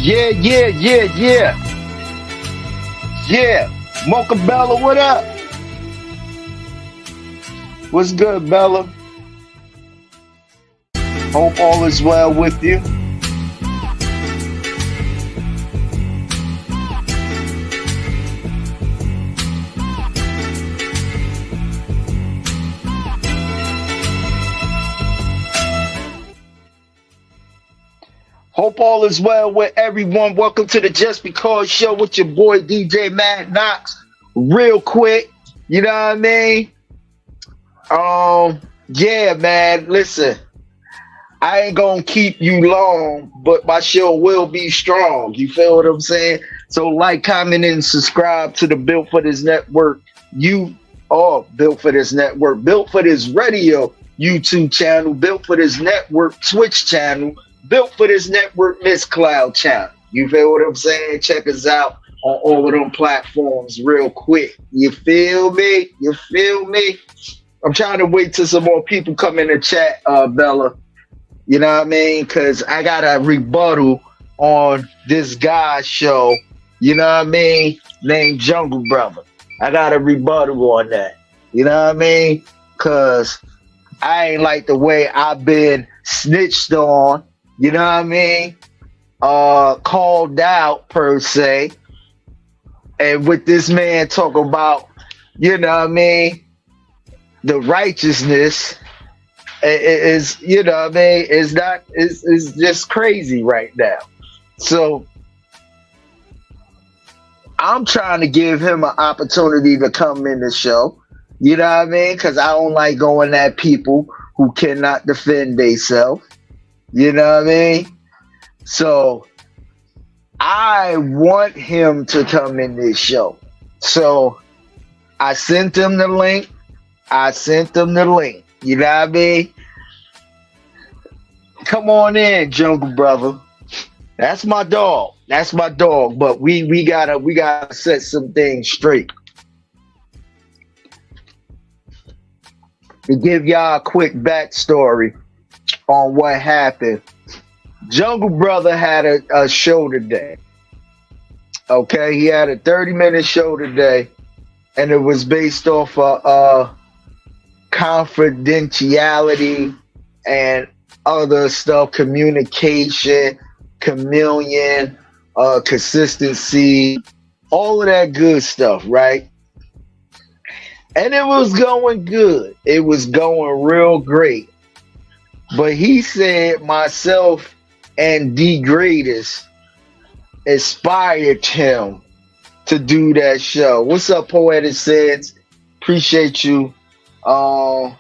Yeah, yeah, yeah, yeah, yeah. Mocha Bella, what up? What's good, Bella? Hope all is well with you. Hope all is well with everyone. Welcome to the Just Because Show with your boy DJ Mad Knox. Real quick, you know what I mean? Yeah, man. Listen, I ain't gonna keep you long, but my show will be strong. You feel what I'm saying? So like, comment, and subscribe to the Built for This Network. You are Built for This Network, Built for This Radio YouTube channel, Built for This Network Twitch channel, Built for This Network Miss Cloud channel. You feel what I'm saying? Check us out on all of them platforms real quick. You feel me? You feel me? I'm trying to wait till some more people come in the chat, Bella. You know what I mean? Because I got a rebuttal on this guy's show, you know what I mean, named Jungle Brother. I got a rebuttal on that. You know what I mean? Because I ain't like the way I've been snitched on, you know what I mean? Called out, per se. And with this man talk about, you know what I mean, the righteousness is, you know what I mean, is just crazy right now. So I'm trying to give him an opportunity to come in the show, you know what I mean, because I don't like going at people who cannot defend themselves, you know what I mean. So I want him to come in this show. So I sent him the link. You know what I mean? Come on in, Jungle Brother. That's my dog. But we gotta set some things straight. To give y'all a quick backstory on what happened. Jungle Brother had a show today. Okay, he had a 30-minute show today, and it was based off of confidentiality and other stuff, communication, chameleon, consistency, all of that good stuff, right? And it was going good. It was going real great. But he said myself and D Greatest inspired him to do that show. What's up, Poetic Sense? Appreciate you. Oh,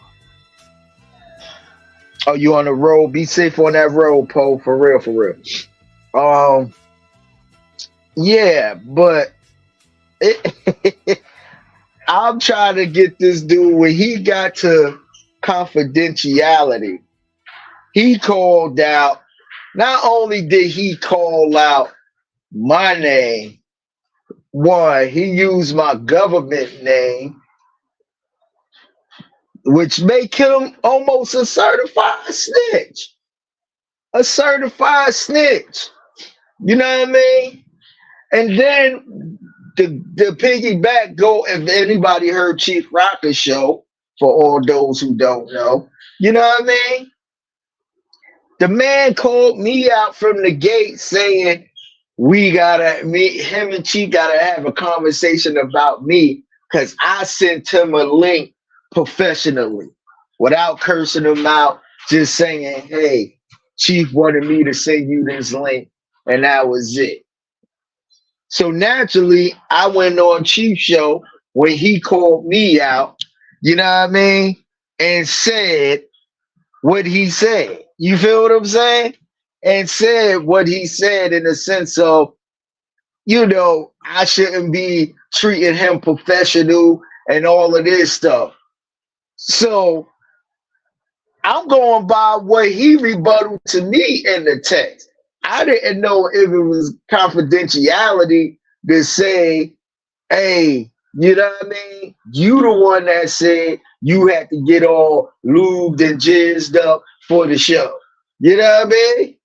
you on the road? Be safe on that road, Poe. For real. Yeah, but I'm trying to get this dude when he got to confidentiality. He called out. Not only did he call out my name, one, he used my government name, which make him almost a certified snitch. You know what I mean? And then the piggyback go, if anybody heard Chief Rocker's show, for all those who don't know, you know what I mean? The man called me out from the gate saying him and Chief gotta have a conversation about me because I sent him a link professionally without cursing him out, just saying, hey, Chief wanted me to send you this link, and that was it. So naturally, I went on Chief's show when he called me out, you know what I mean, and said what he said. You feel what I'm saying? And said what he said in the sense of, you know, I shouldn't be treating him professional and all of this stuff. So I'm going by what he rebutted to me in the text. I didn't know if it was confidentiality to say, hey, you know what I mean? You the one that said you had to get all lubed and jizzed up for the show. You know what I mean?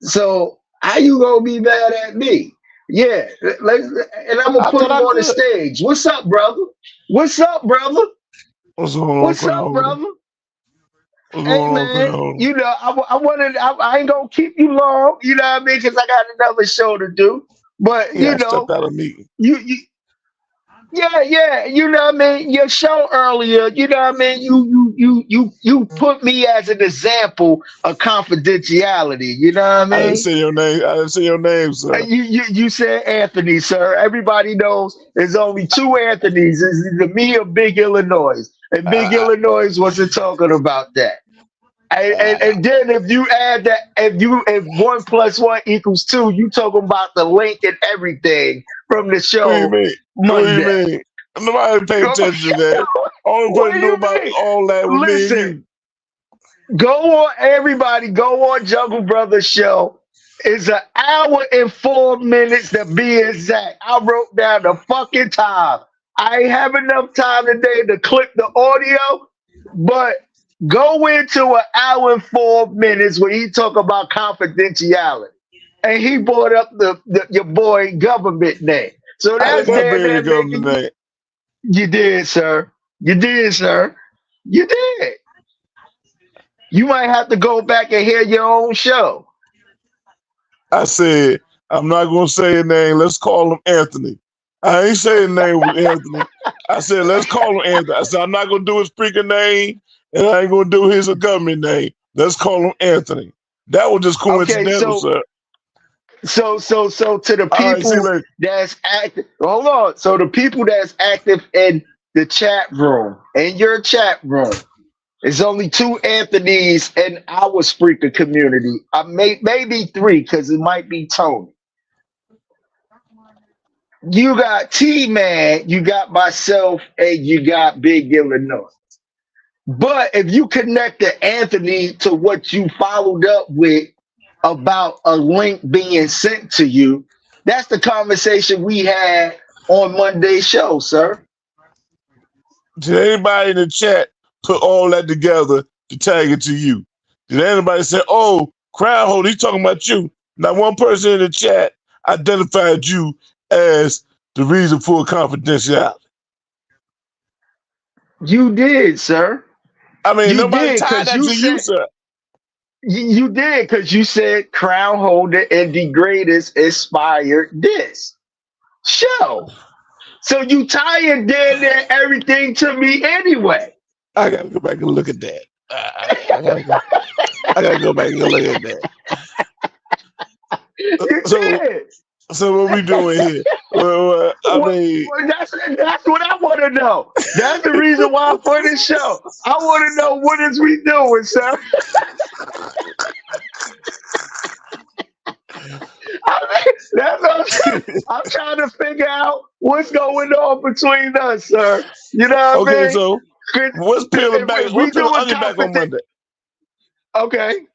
So How you gonna be mad at me? Yeah, and I'm gonna I put thought him I on the could. stage. What's up, brother? What's up, brother? What's going on, What's Crown up, Holder? brother? What's Hey going on, Crown man, Holder? you know I wanted I ain't gonna keep you long. You know what I mean? Because I got another show to do. But Yeah, I stepped out of a meeting. you yeah, yeah, you know what I mean. Your show earlier, you know what I mean. You put me as an example of confidentiality. You know what I I didn't mean. say your name. I didn't say your name, sir. You said Anthony, sir. Everybody knows there's only two Anthonys. It's either me or Big Illinois, and Big I, Illinois wasn't talking about that. And, I, and, I, and then if you add that, if 1 + 1 = 2, you talking about the link and everything from the what do you show mean? What do you Monday. mean? Nobody pay attention to that. Only What do person knew you about mean? all that was me and Listen, you. go on, everybody, go on Jungle Brothers show. It's an hour and 4 minutes to be exact. I wrote down the fucking time. I ain't have enough time today to clip the audio, but go into an hour and 4 minutes where he talk about confidentiality. And he brought up your boy government name. So I did that's not damn bring the near government making name. you did, sir. You did, sir. You did. You might have to go back and hear your own show. I said, I'm not going to say his name. Let's call him Anthony. I ain't saying his name was Anthony. I said, let's call him Anthony. I said, I'm not going to do his freaking name, and I ain't going to do his government name. Let's call him Anthony. That was just Okay, coincidental, sir. so to the All right, see you people later. that's active, hold on. So the people that's active in the chat room, in your chat room, there's only two Anthony's in our Spreaker community. I maybe three because it might be Tony. You got T Man, you got myself, and you got Big Illinois. But if you connect the Anthony to what you followed up with about a link being sent to you, that's the conversation we had on Monday's show, sir. Did anybody in the chat put all that together to tag it to you? Did anybody say, oh, Crown Holder, he's talking about you? Not one person in the chat identified you as the reason for confidentiality. You did, sir. I mean, You nobody did tied because that you to you, said sir. you did because you said Crown Holder and the greatest inspired this show. So you tying damn near everything to me anyway. I gotta go back and look at that. I gotta go back and look at that. You So, did. so what we doing here? Well, I mean, That's what I want to know. That's the reason why I'm for this show. I want to know what is we doing, sir. That's what I'm trying to figure out what's going on between us, sir. You know what I okay, mean? so what's peeling back? If we What's peeling doing onion back on confident, Monday? okay,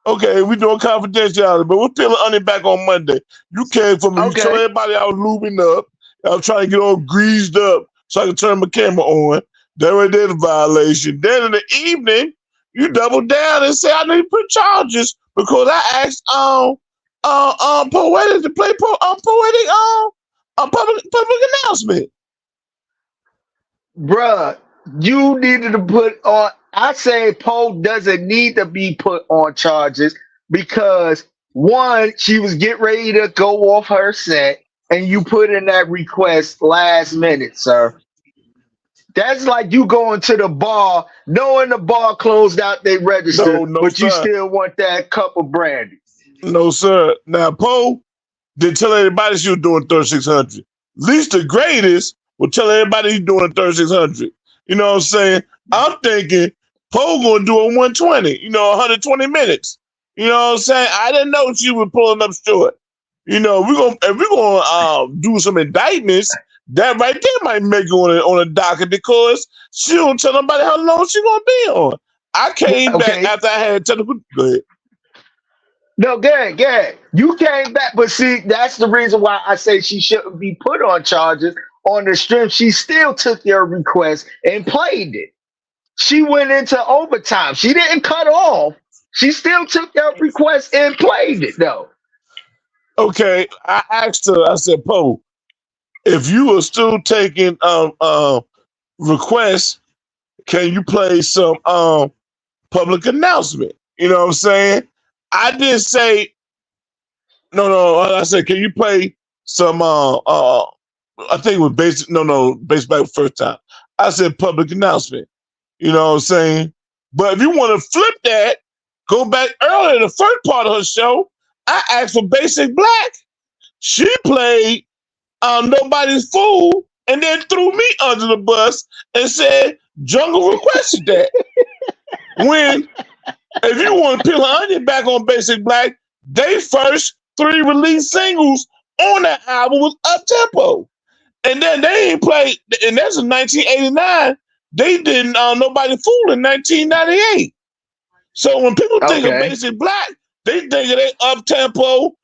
Okay, we doing confidentiality, but we're peeling onion back on Monday. You came for me. You told okay. everybody I was lubing up. I was trying to get all greased up so I could turn my camera on. That right there's a violation. Then in the evening, you doubled down and said I need to put charges because I asked Poetic to play Poetic public announcement. Bruh, you needed to put on. I say Poe doesn't need to be put on charges because one, she was getting ready to go off her set, and you put in that request last minute, sir. That's like you going to the bar, knowing the bar closed out they register, No, but you sir. still want that cup of brandy. No, sir. Now, Poe didn't tell everybody she was doing 3600. Least the greatest will tell everybody he's doing 3600. You know what I'm saying? I'm thinking Poe gonna do a 120, 120 minutes. You know what I'm saying? I didn't know she was pulling up short. If we're gonna do some indictments, that right there might make it on a docket because she don't tell nobody how long she gonna be on. I came back Okay. after I had technical. Go ahead. No, good. You came back, but see, that's the reason why I say she shouldn't be put on charges on the strength. She still took your request and played it. She went into overtime. She didn't cut off. She still took your request and played it, though. Okay, I asked her. I said, "Poe, if you are still taking requests, can you play some public announcement?" You know what I'm saying? I didn't say no. I said, "Can you play some I think it was basic. No, basic back first time. I said public announcement. You know what I'm saying? But if you want to flip that, go back earlier, the first part of her show, I asked for Basic Black. She played Nobody's Fool and then threw me under the bus and said Jungle requested that. When, if you want to peel an onion back on Basic Black, they first 3 released singles on that album was Up Tempo. And then they ain't played, and that's in 1989. They did Nobody Fool in 1998. So when people think of Basic Black, they think of they Up Tempo,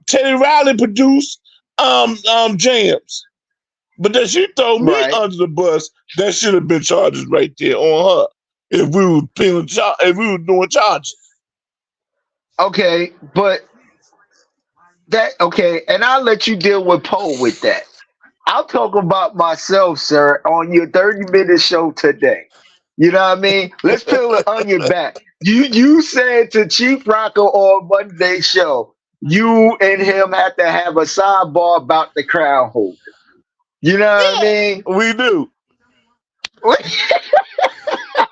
Teddy Riley produced jams. But then she threw me under the bus. That should have been charges right there on her if we were doing charges. Okay, but and I'll let you deal with Poe with that. I'll talk about myself, sir, on your 30-minute show today. You know what I mean? Let's peel the onion back. You said to Chief Rocker on Monday show, you and him have to have a sidebar about the crown holder. You know what I mean? We do.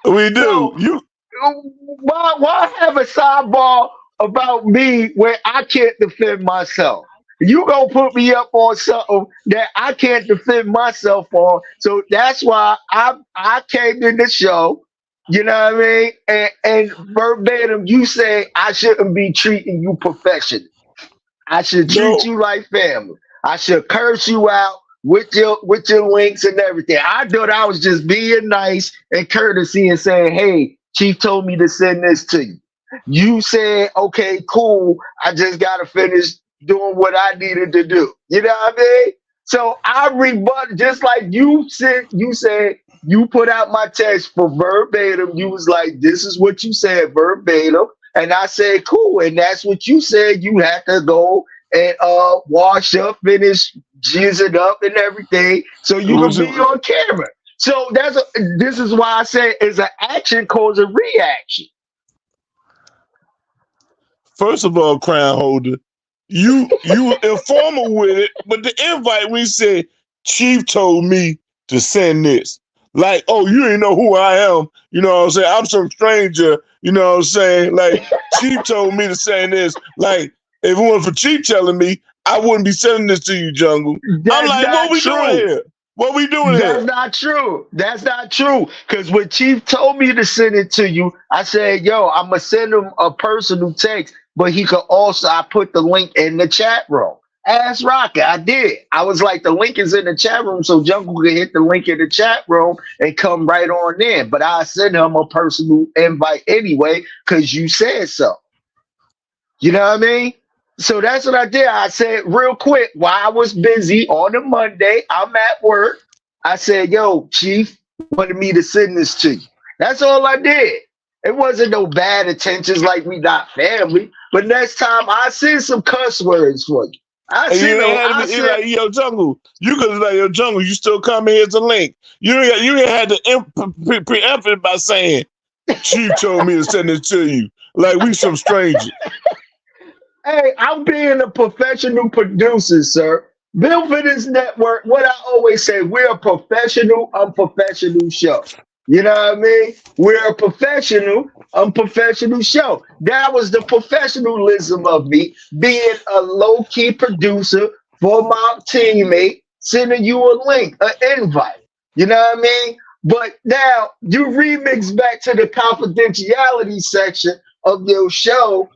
We do. So, why have a sidebar about me where I can't defend myself? You gonna put me up on something that I can't defend myself on. So that's why I came in the show, you know what I mean? And verbatim, you say I shouldn't be treating you professionally. I should treat you like family. I should curse you out with your links and everything. I thought I was just being nice and courtesy and saying, hey, Chief told me to send this to you. You said, okay, cool. I just gotta finish doing what I needed to do. You know what I mean? So I rebut, just like you said you put out my text for verbatim. You was like, this is what you said verbatim. And I said, cool. And that's what you said. You had to go and wash up, finish jizzing up and everything so you can be on camera. So this is why I say it's an action cause a reaction. First of all, crown holder, you informal with it, but the invite we said, Chief told me to send this. Like, oh, you ain't know who I am. You know what I'm saying? I'm some stranger. You know what I'm saying? Like, Chief told me to send this. Like, if it wasn't for Chief telling me, I wouldn't be sending this to you, Jungle. I'm like, what we doing here? What we doing here? That's not true. That's not true. Because when Chief told me to send it to you, I said, yo, I'm going to send him a personal text, but he could also, I put the link in the chat room. Ask Rocket, I did. I was like, the link is in the chat room, so Jungle can hit the link in the chat room and come right on in. But I sent him a personal invite anyway, because you said so. You know what I mean? So that's what I did. I said real quick, while I was busy on a Monday, I'm at work. I said, yo, Chief wanted me to send this to you. That's all I did. It wasn't no bad intentions like we not family. But next time I send some cuss words for you. I said, like, yo, Jungle, you could like, yo, Jungle, you still come here as a link. You ain't had to preempt it by saying, Chief told me to send it to you. Like we some strangers. Hey, I'm being a professional producer, sir. Built for this network, what I always say, we're a professional, unprofessional show. You know what I mean? We're a professional, unprofessional show. That was the professionalism of me, being a low-key producer for my teammate, sending you a link, an invite. You know what I mean? But now you remix back to the confidentiality section of your show.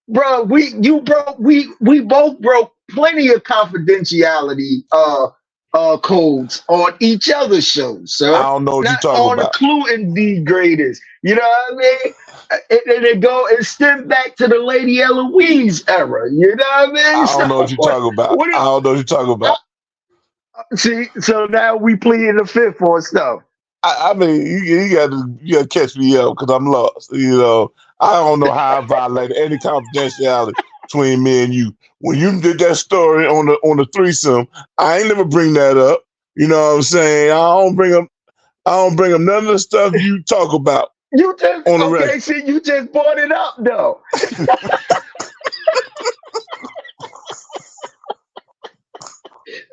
Bro, we both broke plenty of confidentiality codes on each other's shows, sir. I don't know what you're talking about. Including the greatest. You know what I mean? And it go and stem back to the Lady Eloise era. You know what I mean? I don't know what you're talking about. I don't know what you're talking about. See, so now we pleading the fifth on stuff. I mean, you got to catch me up because I'm lost. You know, I don't know how I violated any confidentiality. between me and you. When you did that story on the threesome, I ain't never bring that up. You know what I'm saying? I don't bring up none of the stuff you talk about You just on the okay. record. See, you just brought it up though.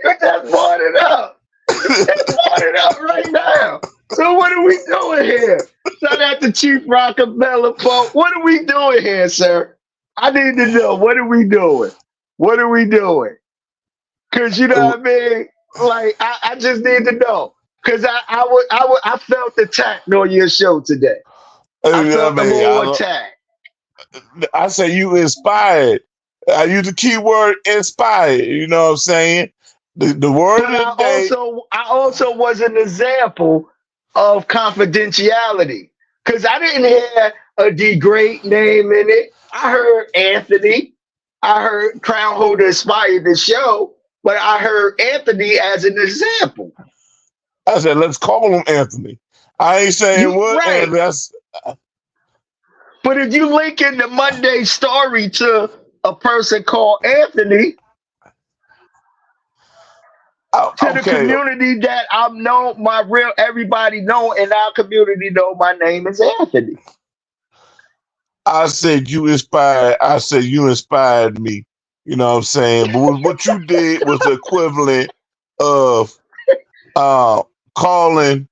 You just brought it up. You just brought it up right now. So what are we doing here? Shout out to Chief Rockabella, folk. What are we doing here, sir? I need to know. What are we doing? What are we doing? Cause you know what I mean? Like I just need to know. Cause I felt attacked on your show today. I felt a little attack. I say you inspired. I use the key word inspired. You know what I'm saying? The word But of the day. I also was an example of confidentiality. Cause I didn't hear a D great name in it. I heard Anthony. I heard Crown Holder inspired the show, but I heard Anthony as an example. I said, let's call him Anthony. I ain't saying what Right. Anthony. But if you link in the Monday story to a person called Anthony, to the community that I'm known, everybody know in our community know my name is Anthony. I said you inspired. I said you inspired me. You know what I'm saying? But what you did was the equivalent of calling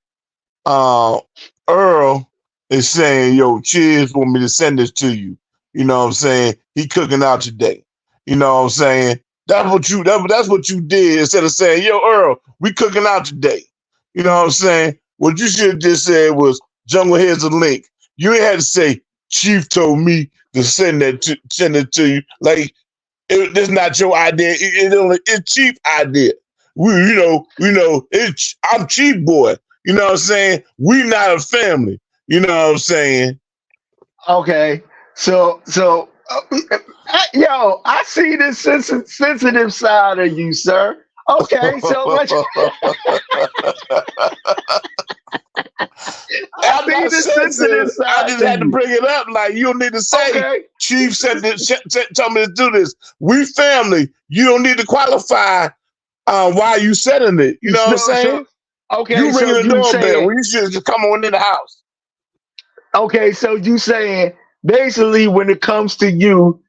Earl and saying, "Yo, Cheers want me to send this to you." You know what I'm saying? He cooking out today. You know what I'm saying? That's what you did instead of saying, "Yo, Earl, we cooking out today." You know what I'm saying? What you should have just said was, "Jungle, here's a link." You ain't had to say, "Chief told me to send it to you." Like it's not your idea. It's Chief idea. I'm Chief boy. You know what I'm saying? We not a family. You know what I'm saying? Okay, so yo, I see the sensitive side of you, sir. Okay, so let's. I mean the sensitive side. I just had to bring it up. Like you don't need to say, okay. Chief said told me to do this. We family. You don't need to qualify why you setting it. You know what I'm saying? Okay, you ringing the doorbell when you should just come on in the house. Okay, so you saying basically when it comes to you,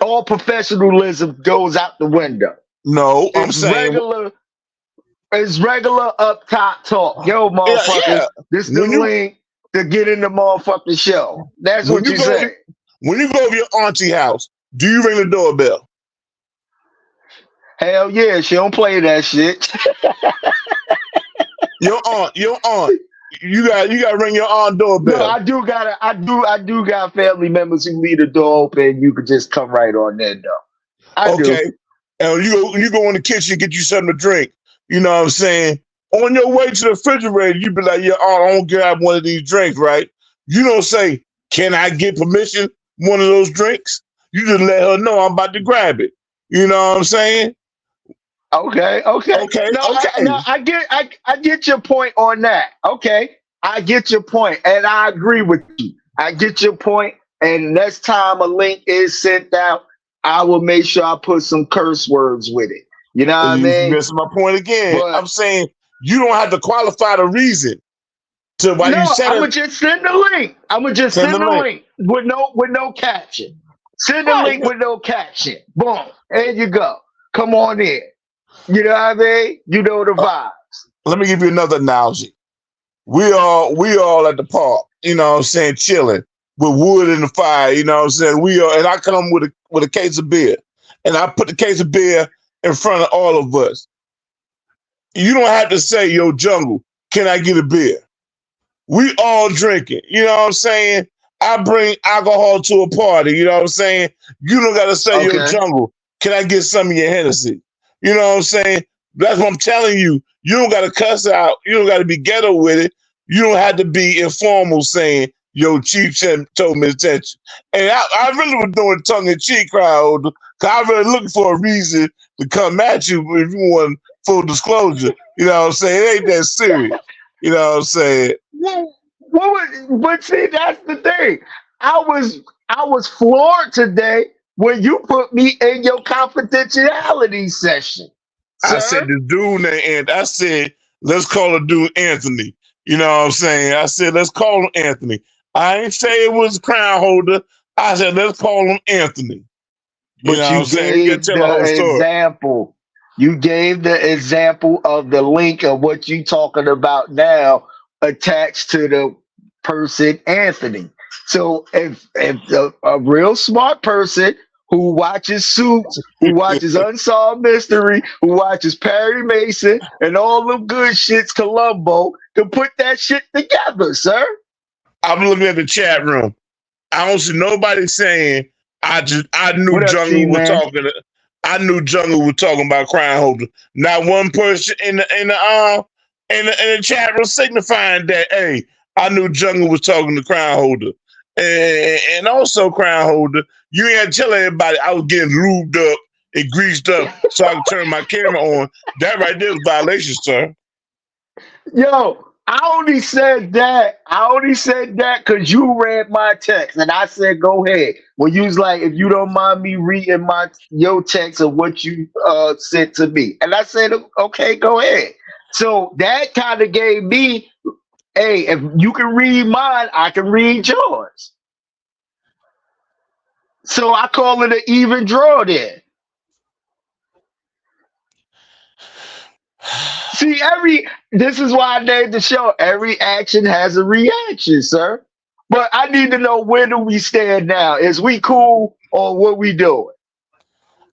all professionalism goes out the window. No, I'm saying it's regular up top talk. Yo, motherfuckers, this the link to get in the motherfucking show. That's what you say. When you go to your auntie house, do you ring the doorbell? Hell yeah, she don't play that shit. Your aunt. You got to ring your aunt doorbell. No, I do got family members who leave the door open. You could just come right on in though. I do. And you go in the kitchen, get you something to drink. You know what I'm saying? On your way to the refrigerator, you be like, "Yeah, I don't grab one of these drinks, right?" You don't say, "Can I get permission? One of those drinks?" You just let her know I'm about to grab it. You know what I'm saying? Okay. I get your point on that. Okay, I get your point, and I agree with you. I get your point, and next time a link is sent out, I will make sure I put some curse words with it. You know what I mean? That's my point again. But I'm saying you don't have to qualify the reason to why you said it. I'm gonna just send the link. I'm gonna just send the link with no caption. Send the link with no caption. Boom. There you go. Come on in. You know what I mean? You know the vibes. Let me give you another analogy. We all at the park, you know what I'm saying, chilling with wood in the fire, you know what I'm saying? And I come with a case of beer. And I put the case of beer in front of all of us. You don't have to say, "Yo, Jungle, can I get a beer?" We all drinking. You know what I'm saying? I bring alcohol to a party. You know what I'm saying? You don't got to say, "Yo, Jungle, can I get some of your Hennessy?" You know what I'm saying? That's what I'm telling you. You don't got to cuss out. You don't got to be ghetto with it. You don't have to be informal saying, "Yo, Chief told me attention." And I really was doing tongue-in-cheek crowd because I really looking for a reason to come at you if you want full disclosure. You know what I'm saying? It ain't that serious. You know what I'm saying? But see, that's the thing. I was floored today when you put me in your confidentiality session, I said sir. the dude named I said, let's call the dude Anthony. You know what I'm saying? I said, let's call him Anthony. I ain't say it was crown holder. I said, let's call him Anthony. You But know what I'm you saying? We gotta gave tell the the whole story. example. You gave the example of the link of what you talking about now attached to the person Anthony. So if a real smart person who watches Suits, who watches Unsolved Mystery, who watches Perry Mason and all them good shits, Columbo, can put that shit together, sir. I'm looking at the chat room. I don't see nobody saying I knew What up, T Jungle was man? talking. I knew Jungle was talking about crown holder. Not one person in the chat room signifying that. Hey, I knew Jungle was talking to crown holder, and also crown holder. You ain't had to tell everybody I was getting lubed up and greased up so I could turn my camera on. That right there is violation, sir. Yo, I only said that because you read my text, and I said go ahead. When you was like, if you don't mind me reading your text of what you sent to me, and I said okay, go ahead. So that kind of gave me, hey, if you can read mine, I can read yours. So I call it an even draw then. See, this is why I named the show. Every action has a reaction, sir. But I need to know, where do we stand now? Is we cool or what we doing?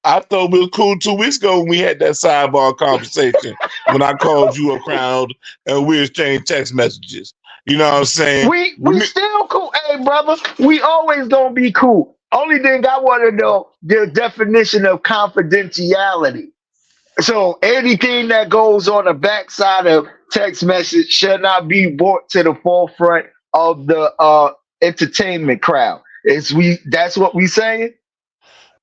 I thought we was cool 2 weeks ago when we had that sidebar conversation when I called you a crowd and we exchanged text messages. You know what I'm saying? We still cool. Hey, brother, we always gonna be cool. Only thing I want to know the definition of confidentiality. So anything that goes on the backside of text message should not be brought to the forefront of the entertainment crowd. That's what we saying?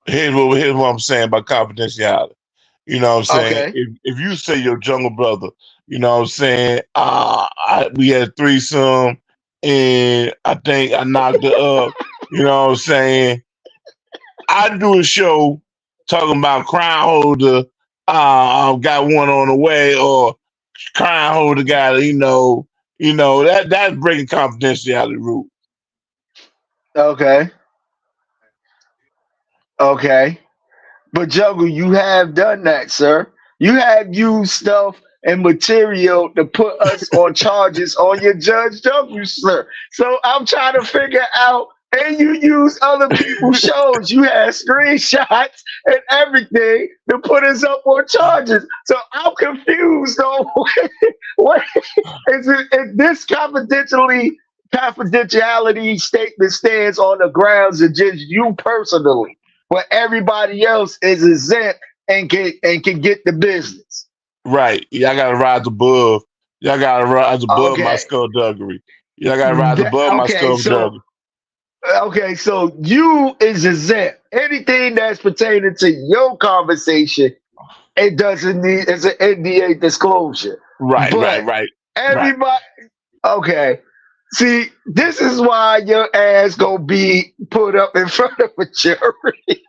Here's what I'm saying about confidentiality. You know what I'm saying? Okay. If you say your jungle brother, you know what I'm saying? We had a threesome and I think I knocked it up. You know what I'm saying? I do a show talking about crown holder, got one on the way, or crown holder got, that's breaking confidentiality rules. Okay. Okay. But Jungle, you have done that, sir. You have used stuff and material to put us on charges on your Judge Jungle, sir. So I'm trying to figure out, and you use other people's shows. You had screenshots and everything to put us up on charges. So I'm confused on what is it, if this confidentiality statement stands on the grounds of just you personally, but everybody else is exempt and can get the business. Right. Y'all gotta rise above. Y'all gotta rise above my Okay. skullduggery. Y'all gotta rise above my Okay, skullduggery. so you is exempt. Anything that's pertaining to your conversation, it doesn't need, it's an NDA disclosure. Right, right, But right, right. everybody, okay. See, this is why your ass gonna be put up in front of a jury.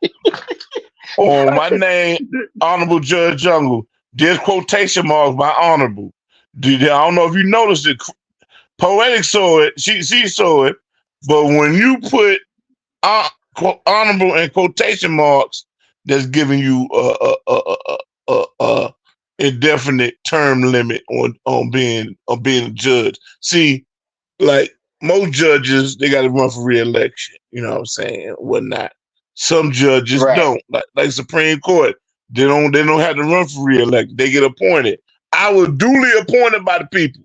On my name, Honorable Judge Jungle. There's quotation marks by honorable. I don't know if you noticed it. Poetic saw it. She saw it. But when you put honorable and quotation marks, that's giving you a indefinite term limit on being a judge. See, like most judges, they got to run for re-election. You know what I'm saying? Whatnot. Some judges Right. don't. Like Supreme Court, they don't have to run for re-election. They get appointed. I was duly appointed by the people.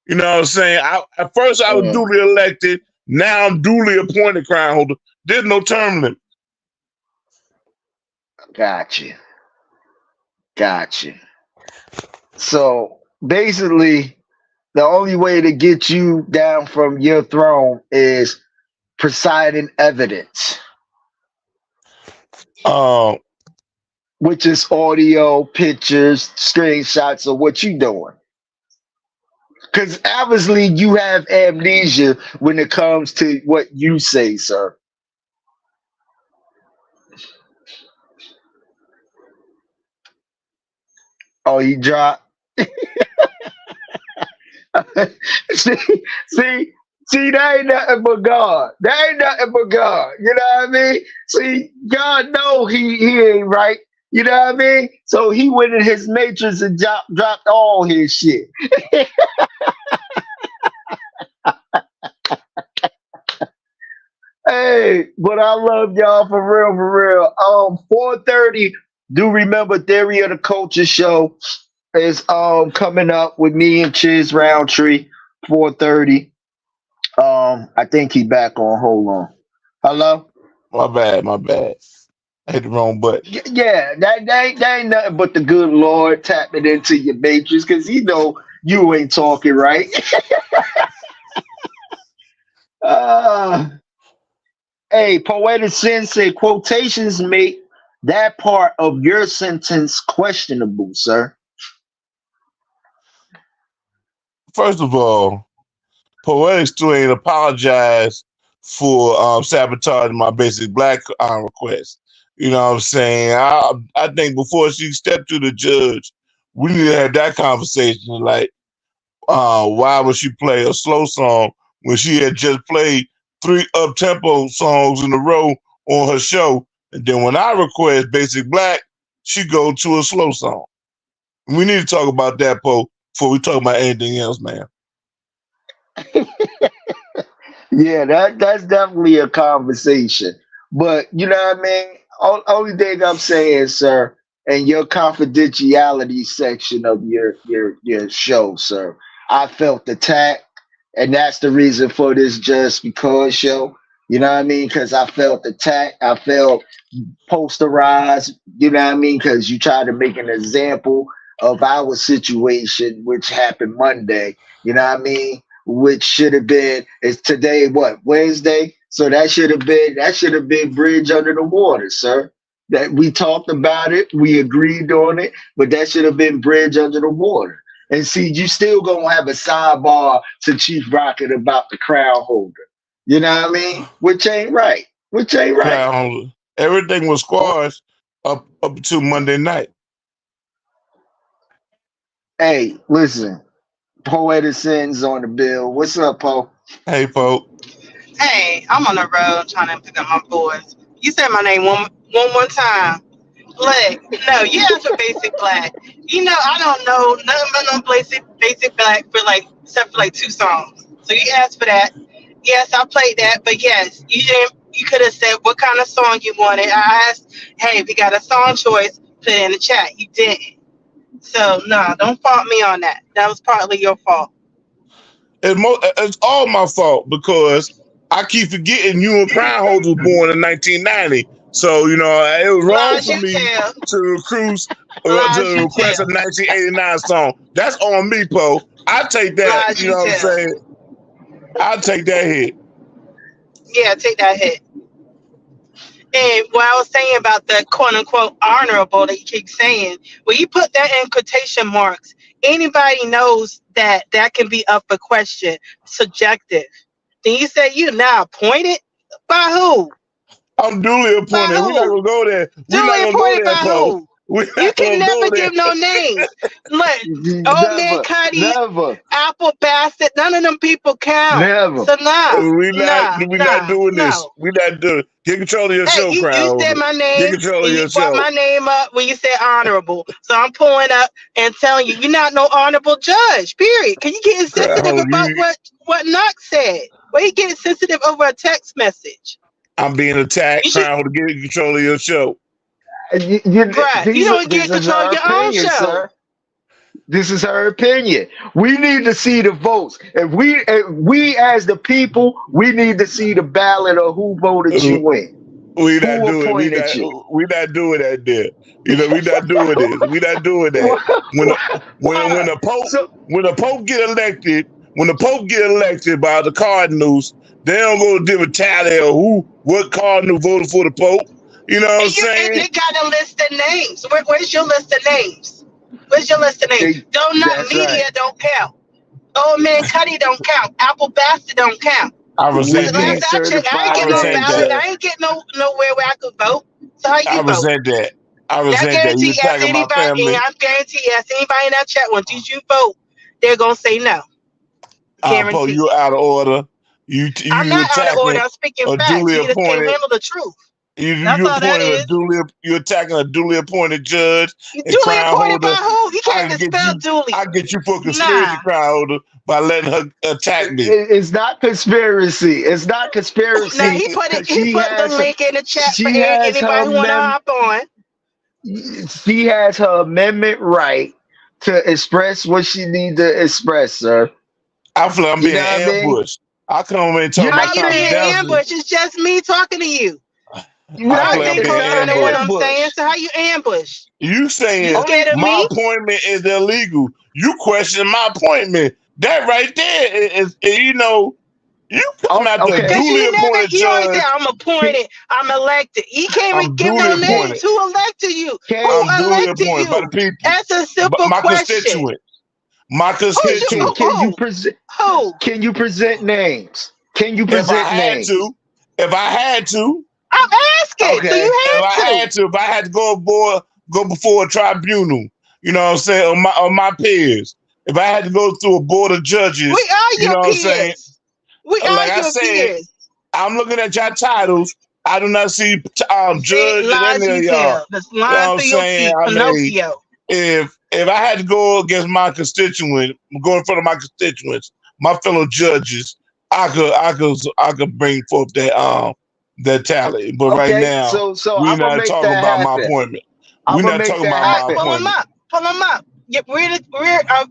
You know what I'm saying? At first, I was duly elected. Now I'm duly appointed crown holder. There's no term limit. Gotcha. Gotcha. So basically, the only way to get you down from your throne is presiding evidence, Um, which is audio, pictures, screenshots of what you doing. Because obviously you have amnesia when it comes to what you say, sir. Oh, he dropped. see, see, see, that ain't nothing but God. That ain't nothing but God. You know what I mean? See, God know he ain't right. You know what I mean? So he went in his matrix and dropped all his shit. Hey, but I love y'all for real. 4:30. Do remember Theory of the Culture show is coming up with me and Chiz Roundtree. 4:30. I think he back on. Hold on. Hello? My bad. I hit the wrong button. Yeah, that ain't nothing but the good Lord tapping into your matrix because he know you ain't talking right. uh, hey, Poetic Sensei, quotations make that part of your sentence questionable, sir. First of all, Poetic still ain't apologized for sabotaging my basic black request. You know what I'm saying? I think before she stepped to the judge, we need to have that conversation. Like, why would she play a slow song when she had just played 3 up-tempo songs in a row on her show? And then when I request Basic Black, she go to a slow song. We need to talk about that, Poe, before we talk about anything else, man. Yeah, that's definitely a conversation. But you know what I mean? Only thing I'm saying, sir, in your confidentiality section of your show, sir, I felt attacked, and that's the reason for this Just Because show. You know what I mean? Because I felt attacked. I felt posterized. You know what I mean? Because you tried to make an example of our situation, which happened Monday. You know what I mean? Which should have been is today what Wednesday? So that should have been bridge under the water, sir. That we talked about it, we agreed on it, but that should have been bridge under the water. And see, you still gonna have a sidebar to Chief Rocket about the crown holder. You know what I mean? Which ain't right. Which ain't right. Crown, everything was squashed up to Monday night. Hey, listen, Poetic Sins on the bill. What's up, Poe? Hey, Poe. Hey, I'm on the road trying to pick up my boys. You said my name one more time. Black. No, you asked for Basic Black. You know, I don't know nothing about no basic Black for except for 2 songs. So you asked for that. Yes, I played that, but yes, you didn't. You could have said what kind of song you wanted. I asked, hey, if you got a song choice, put it in the chat. You didn't. So no, don't fault me on that. That was partly your fault. It's all my fault because I keep forgetting you and Crown Holder was born in 1990. So, you know, it was wrong for me to request a 1989 song. That's on me, Poe. I take that, you know what I'm saying? I'll take that hit. Yeah, take that hit. And what I was saying about the quote unquote honorable that you keep saying, when you put that in quotation marks, anybody knows that can be up for question, subjective. Then you say you now appointed by who? I'm duly appointed. We're not gonna go there. Duly appointed by who? You can never give no names. Look, Old Man Cuddy, Apple Bastard, none of them people count. Never. So we're not doing this. We're not doing. Get control of your show, Crown. You said my name. Get control of your show. You brought my name up when you said honorable. So I'm pulling up and telling you, you're not no honorable judge. Period. Can you get sensitive about what Knox said? Why you getting sensitive over a text message? I'm being attacked. Crown to get control of your show. You don't get control of your own show. Sir. This is her opinion. We need to see the votes. If we as the people, we need to see the ballot of who voted you in. We not doing that there. You know, we not doing this. We not doing that. When the Pope get elected by the Cardinals, they don't go to different tally of what Cardinal voted for the Pope. You know what I'm saying? They got a list of names. Where's your list of names? Where's your list of names? Media don't count. Old Man Cuddy don't count. Apple Bastard don't count. I resent that. I ain't getting no ballot. I ain't getting nowhere where I could vote. So how you I vote? resent that. I I resent that. You guarantee ask attacking my anybody, family. and I guarantee ask anybody in that chat one, did you vote? They're gonna say no. Paul, Guarantee. you're out of order. I'm You not out of order. attacking I'm speaking a facts. duly You just can't appointed. handle the truth. You That's all that appointed is. you attacking a duly appointed judge You and duly crown appointed by holder. who? You I can't can get spell you. duly. I get you for a conspiracy Nah. crown holder by letting her attack me. It's not conspiracy. It's not conspiracy. Now he put it. He put the link in the chat for she has anybody her who want to hop on. she has her amendment right to express what she needs to express, sir. I feel like I'm You being know what I mean? ambushed. I come in and talk You're How about you not being being ambushed? It's just me talking to you. Right, I don't like think I'm being co-signing what I'm ambushed. saying. So how you ambush? You saying You scared of my me? appointment is illegal. You question my appointment. That right there is you know, you come out the Okay. Because duly you never, appointed you always say judge. I'm appointed, I'm elected. He can't even I'm give duly no names. appointed. Who elected you? Can- Who I'm duly elected appointed by you? the people. That's a simple My question. constituents. My Who's you? constituents. Can you present Who? can you present names? Can you If I present had names? to, I'm asking. Okay. So you if I had had to, if I had to go before a tribunal, you know what I'm saying, on my peers. If I had to go through a board of judges, We are you your know what I'm saying? peers. We are Like I your said, peers. I'm looking at your titles. I do not see judge in Lies any of you y'all. tell. That's You know what lying I'm through your saying? teeth. I mean, Pinocchio. if I had to go against my constituent, go in front of my constituents, my fellow judges, I could bring forth that tally. But right Okay, now, so we're I'm gonna not make talking that about my happen. appointment. I'm We're gonna not make talking that about All my right, pull them appointment. up. Pull them up. Yeah,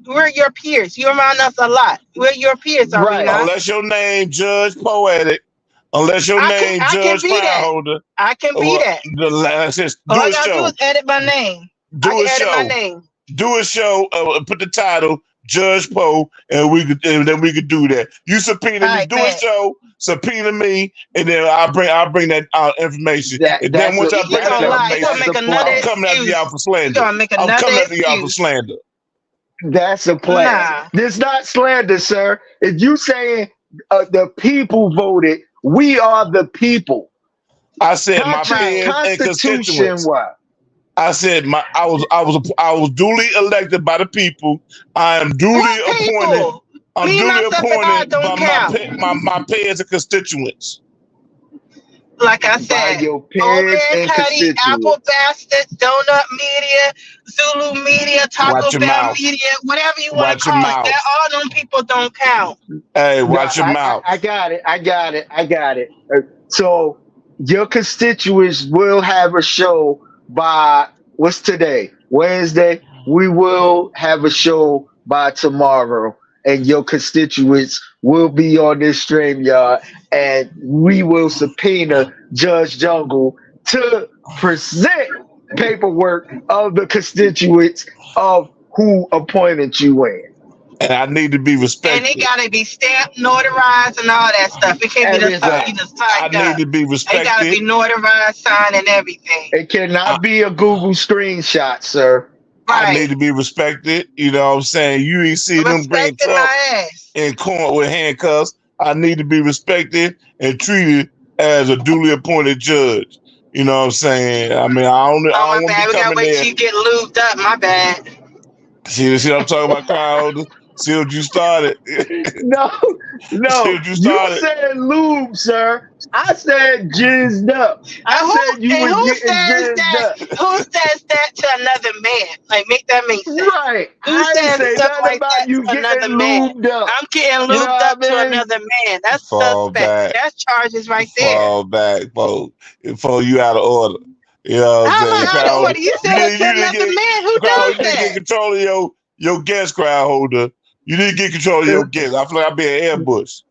we're your peers. You're around us a lot. We're your peers, are we Right. not? Unless your name Judge Poetic, unless your name I can Judge be that. Crownholder, I can be or that. just All do I a gotta do show. is edit my name. I Do can a edit my show. name. Do a show. Put the title Judge Poe, and then we could do that. You subpoena me. Alright, Do a bet. show. Subpoena me, and then I'll bring that information. And then once I You bring that gonna lie. You gonna information, make another I'm coming after excuse. y'all for You slander. gonna make I'm another coming after y'all for excuse. slander. That's a plan. Nah. This not slander, sir. If you saying the people voted, we are the people. I said my Consti- peers and Constitution constituents. what? I said I was duly elected by the people. I am duly What appointed. people? I'm Me, duly myself, and I appointed don't by count. my peers and constituents. Like I By said, your Old peers Man and Cuddy, Apple constituents. Bastards, Donut Media, Zulu Media, Taco Watch your Bell mouth. Media, whatever you want Watch to your call it. mouth. That all them people don't count. Hey, watch your mouth. I got it. So your constituents will have a show by what's today? Wednesday. We will have a show by tomorrow, and your constituents will be on this StreamYard, and we will subpoena Judge Jungle to present paperwork of the constituents of who appointed you in. And I need to be And respected. it gotta be stamped, notarized, and all that stuff. It can't be the stuff you just I typed need up. to be It gotta be respected. notarized, signed, and everything. It cannot be a Google screenshot, sir. I need Right. to be respected. You know what I'm saying? You ain't see them bring Respecting Trump my ass. in court with handcuffs. I need to be respected and treated as a duly appointed judge. You know what I'm saying? I mean, I don't Oh, my want to bad. be We gotta coming wait there. till you get lubed up. My bad. See what I'm talking about, crowd? See what you started. No, You you started. said lube, sir. I said jizzed up. I said you And was who getting says jizzed that? up. Who says that to another man? Like, make that make sense. Right. Who I didn't says say stuff nothing like about that you to another getting man? lubed up. I'm getting You know lubed what up I to mean? another man. That's Fall suspect. back. That's charges right there. Fall back, folks. Before you out of order. You know what How I'm am I saying? out of Crowd, order? You said it to another man. Who Crowd, does you need to get that? control of your guest crowd holder. You need to get control of your guest. I feel like I'm being ambushed.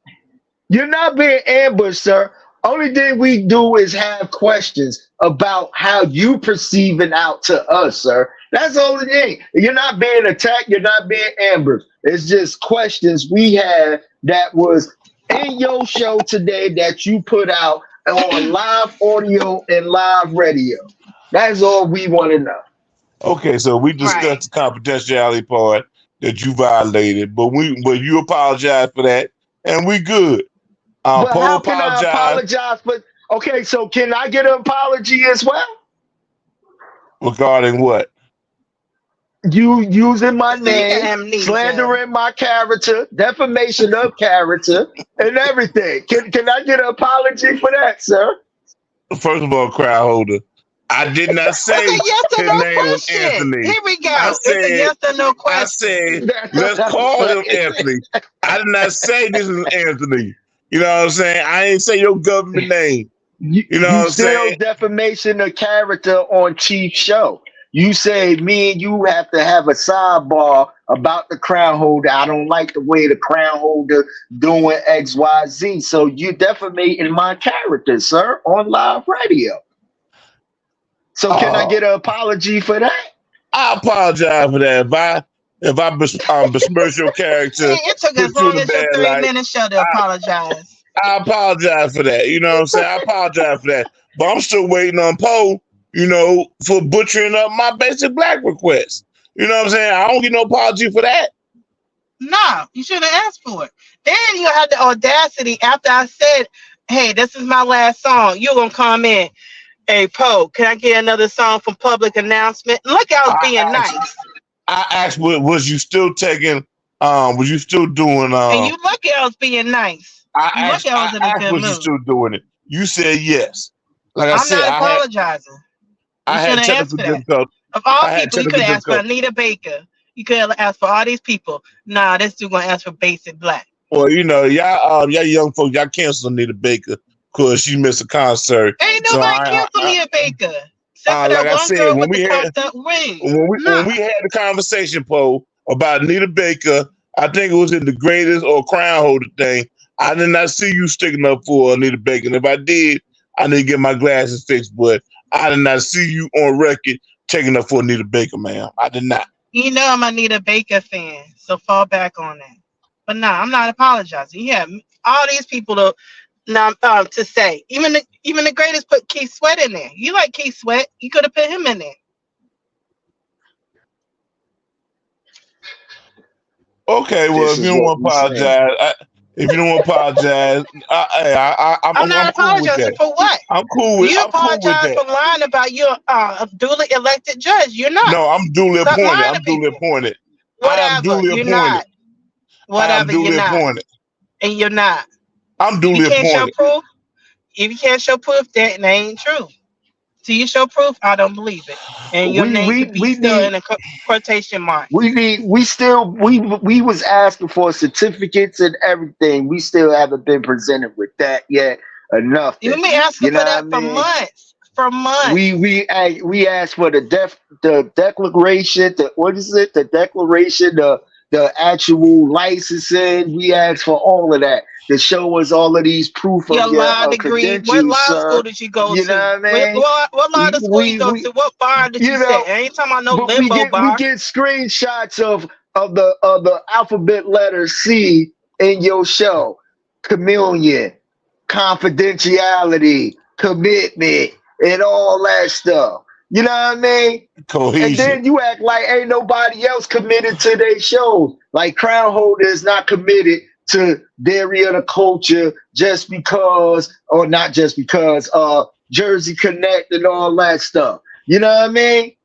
You're not being ambushed, sir. Only thing we do is have questions about how you perceiving out to us, sir. That's the only thing. You're not being attacked. You're not being ambushed. It's just questions we had that was in your show today that you put out on live audio and live radio. That's all we want to know. Okay, so we discussed the confidentiality part that you violated, but you apologize for that, and we good. But Poe how can I apologize. apologize for? Okay, so can I get an apology as well? Regarding what? You using my See, name, amnesia. slandering my character, defamation of character, and everything. Can I get an apology for that, sir? First of all, crowd holder, I did not It's say a yes or his no name was question. Anthony. Here we I go. It's a said, yes or no I question. said, That's let's what I'm call him saying. Anthony. I did not say this is Anthony. You know what I'm saying? I ain't say your government name. You know You what I'm still saying? defamation of character on Chief Show. You say me and you have to have a sidebar about the crown holder. I don't like the way the crown holder doing XYZ. So you defamating my character, sir, on live radio. So can I Oh, get an apology for that? I apologize for that. If I besmirch your See, character, it took as put you long in a as your bad 3 minute show to light, apologize. I apologize for that. You know what I'm saying? I apologize for that. But I'm still waiting on Poe, for butchering up my basic black request. You know what I'm saying? I don't get no apology for that. No, you shouldn't have asked for it. Then you had the audacity after I said, hey, this is my last song. You're going to come in. Hey, Poe, can I get another song from Public Announcement? Look, I was I being asked, nice. was you still taking, was you still doing, And you lucky I was being nice. You lucky I was in a good was you mood. still doing it? You said yes. Like I I'm said, not apologizing. You I had shouldn't have asked technical for that. difficulty. Of all I had people, you could technical have asked for difficulty. Anita Baker. You could have asked for all these people. Nah, this dude gonna ask for Basic Black. Well, y'all young folks, y'all canceled Anita Baker because she missed a concert. Ain't So nobody canceled Anita Baker. Except for that like I one said, girl when with we the had cocked up wig. when we had the conversation, Poe, about Anita Baker, I think it was in the greatest or crown holder thing. I did not see you sticking up for Anita Baker. And if I did, I need to get my glasses fixed. But I did not see you on record taking up for Anita Baker, ma'am. I did not. You know I'm a Anita Baker fan, so fall back on that. But nah, I'm not apologizing. Yeah, all these people to say. Even the greatest put Keith Sweat in there. You like Keith Sweat? You could have put him in there. Okay, well, This if you is don't what want to we saying. apologize, if you don't want to apologize, I'm not I'm cool with apologizing that. for what? I'm cool with You that. apologize for lying about your a duly elected judge. You're not. No, I'm duly Stop appointed. lying I'm to duly people. appointed. I am Whatever. duly You're appointed. not. Whatever. You're Duly not. appointed. And you're not. I'm If duly you can't show appointed. proof, that ain't true. Till you show proof, I don't believe it. And your name could be still in a quotation mark. We was asking for certificates and everything. We still haven't been presented with that yet. Enough. You've been asking for that for months. For months. We asked for the declaration. The declaration. The actual licensing. We asked for all of that to show us all of these proof your of your law degree. What law school did you go to? You know what I mean? What law school you go to? What bar did you say? I ain't talking about no limbo bar. We get screenshots of the alphabet letter C in your show. Communion, confidentiality, commitment, and all that stuff. You know what I mean? Cohesion. And then you act like ain't nobody else committed to their shows. Like Crown Holder is not committed to Dairy of the Culture just because, or not just because, Jersey Connect and all that stuff. You know what I mean?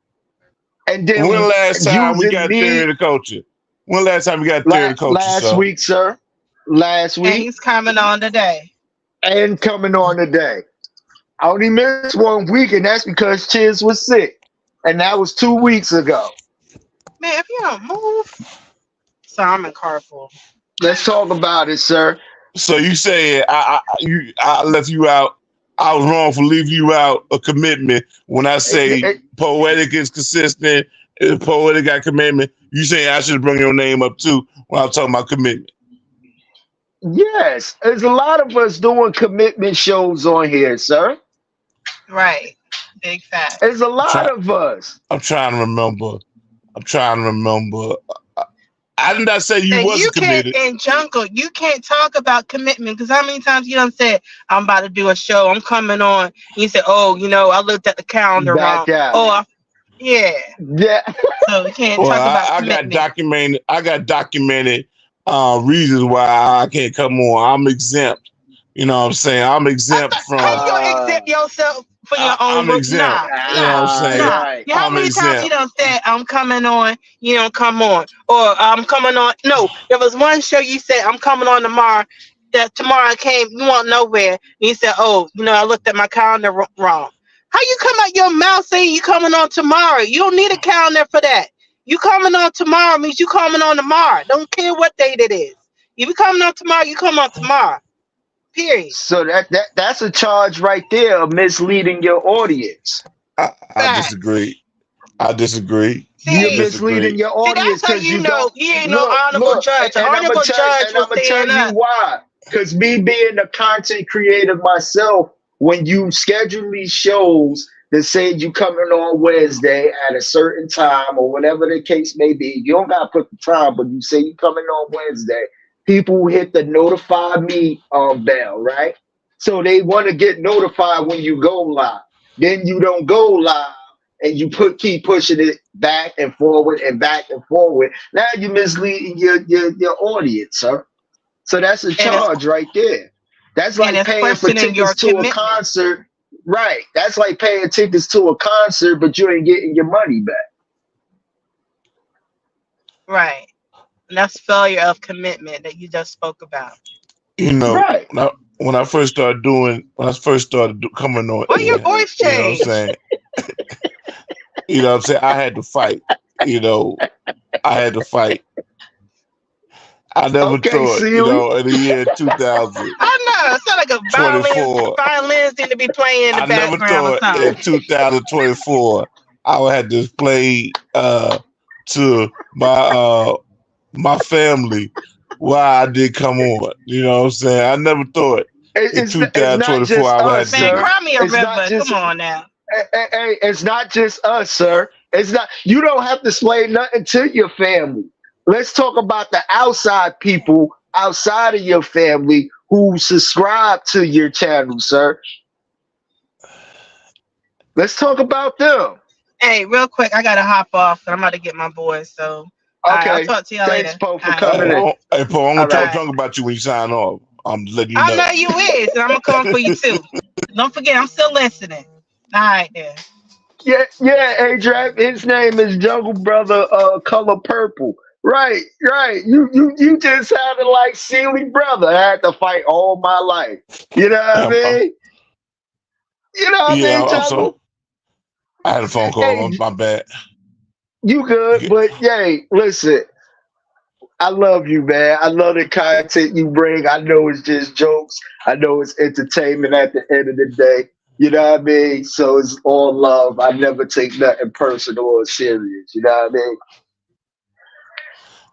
And then when last time we got Theory of the Culture? When last time we got Theory of the Culture? Last week, sir. Last week. And he's coming on today. I only missed 1 week, and that's because Chiz was sick. And that was 2 weeks ago. Man, if you don't move. So I'm in carpool. Let's talk about it, sir. So you said I left you out. I was wrong for leaving you out of commitment when I say poetic is consistent. Poetic got commitment. You saying I should bring your name up too when I'm talking about commitment. Yes, there's a lot of us doing commitment shows on here, sir. Right. Big fact. There's a lot of us. I'm trying to remember. I did not say you wasn't committed. In Jungle, you can't talk about commitment because how many times you done said, I'm about to do a show, I'm coming on. And you said, oh, I looked at the calendar wrong. Yeah. So you can't talk about commitment. I got documented reasons why I can't come on. I'm exempt. You know what I'm saying? I'm exempt How you from. gonna Ah, exempt yourself for your own I'm work? exempt. Nah, You know what I'm nah, saying? nah. right. Yeah, how I'm many times you exempt. done said I'm coming on, you don't come on, or I'm coming on? No, there was one show you said I'm coming on tomorrow. That tomorrow I came, you weren't nowhere. And you said, oh, I looked at my calendar wrong. How you come out your mouth saying you coming on tomorrow? You don't need a calendar for that. You coming on tomorrow means you coming on tomorrow. Don't care what date it is. If you coming on tomorrow, you come on tomorrow. Period. So that's a charge right there of misleading your audience. I Facts. disagree. I disagree. I You're See, misleading disagree. your see, that's audience how because you you know don't you ain't no honorable look, judge. An and I'm gonna honorable judge will tell stand you up. why. Because me being a content creator myself, when you schedule these shows that say you coming on Wednesday at a certain time or whatever the case may be, you don't gotta put the time, but you say you coming on Wednesday. People hit the notify me bell, right? So they want to get notified when you go live. Then you don't go live and you keep pushing it back and forward and back and forward. Now you're misleading your audience, sir. So that's a and it's charge right there. That's and like it's paying for questioning your tickets to a commitment. concert. Right. That's like paying tickets to a concert, but you ain't getting your money back. Right. And that's failure of commitment that you just spoke about. You know, Right. when I first started coming on Why your air, voice you know what I'm changed? saying? You know what I'm saying? I had to fight. You know, I had to fight. I never Okay, thought, Sealy. in the year I know. It sounds like a violin. 2024, Violins need to be playing in the I never background or thought in something. 2024 I would have to explain to my family why I did come on. You know what I'm saying? I never thought in It's not 2024 just I would us, have to Man, do sir. this. cry me a It's not river. just Come on now. hey, it's not just us, sir. It's not you don't have to explain nothing to your family. Let's talk about the outside people outside of your family who subscribe to your channel, sir. Let's talk about them. Hey, real quick, I gotta hop off. I'm about to get my boys. So, all right, I'll Okay. talk to y'all Thanks, later. Poe, All for right, coming in. Hey, Paul, I'm All gonna all right. right. talk about you when you sign off. I'm just letting you I know. know you is, and I'm gonna come for you too. Don't forget, I'm still listening. All right, then. Yeah, Adrian. His name is Jungle Brother Color Purple. Right, right. You just sounded like Sealy Brother. I had to fight all my life. You know what I I'm, mean? You know what I yeah, mean, I'm so. Jungle? I had a phone call. Hey, My bad. you good, but yay, listen, I love you, man. I love the content you bring. I know it's just jokes. I know it's entertainment at the end of the day. You know what I mean? So it's all love. I never take nothing personal or serious. You know what I mean?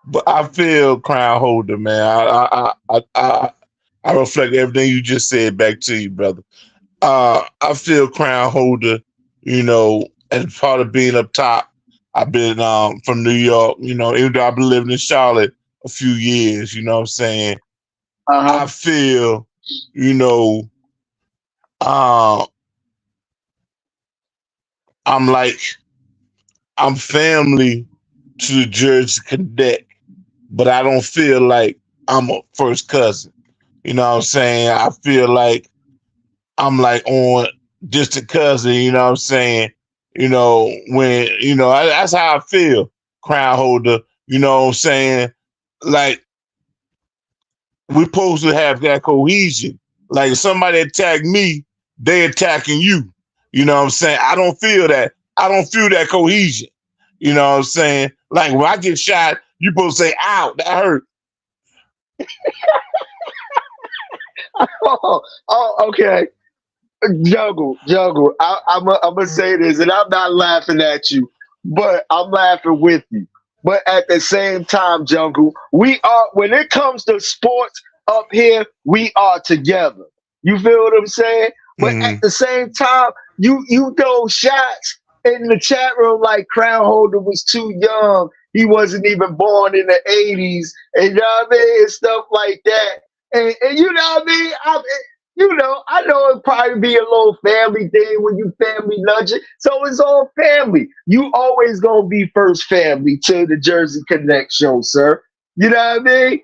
But I feel crown holder, man. I reflect everything you just said back to you, brother. I feel crown holder, as part of being up top. I've been from New York, even though I've been living in Charlotte a few years, you know what I'm saying? I Uh-huh. feel, you know, uh, I'm like, I'm family to the Jersey Cadet, but I don't feel like I'm a first cousin. You know what I'm saying? I feel like I'm like on distant cousin, you know what I'm saying? That's how I feel, crown holder, you know what I'm saying? Like, we're supposed to have that cohesion. Like, if somebody attack me, they attacking you. You know what I'm saying? I don't feel that. I don't feel that cohesion. You know what I'm saying? Like, when I get shot, you supposed to say, ow, that hurt. Okay. Jungle. I'm gonna say this, and I'm not laughing at you, but I'm laughing with you. But at the same time, Jungle, we are when it comes to sports up here, we are together. You feel what I'm saying? But at Mm-hmm. the same time, you throw shots in the chat room like Crown Holder was too young. He wasn't even born in the '80s, and you know what I mean, and stuff like that. And you know what I mean? I know it probably be a little family thing when you family nudging. So it's all family. You always gonna be first family to the Jersey Connect show, sir. You know what I mean?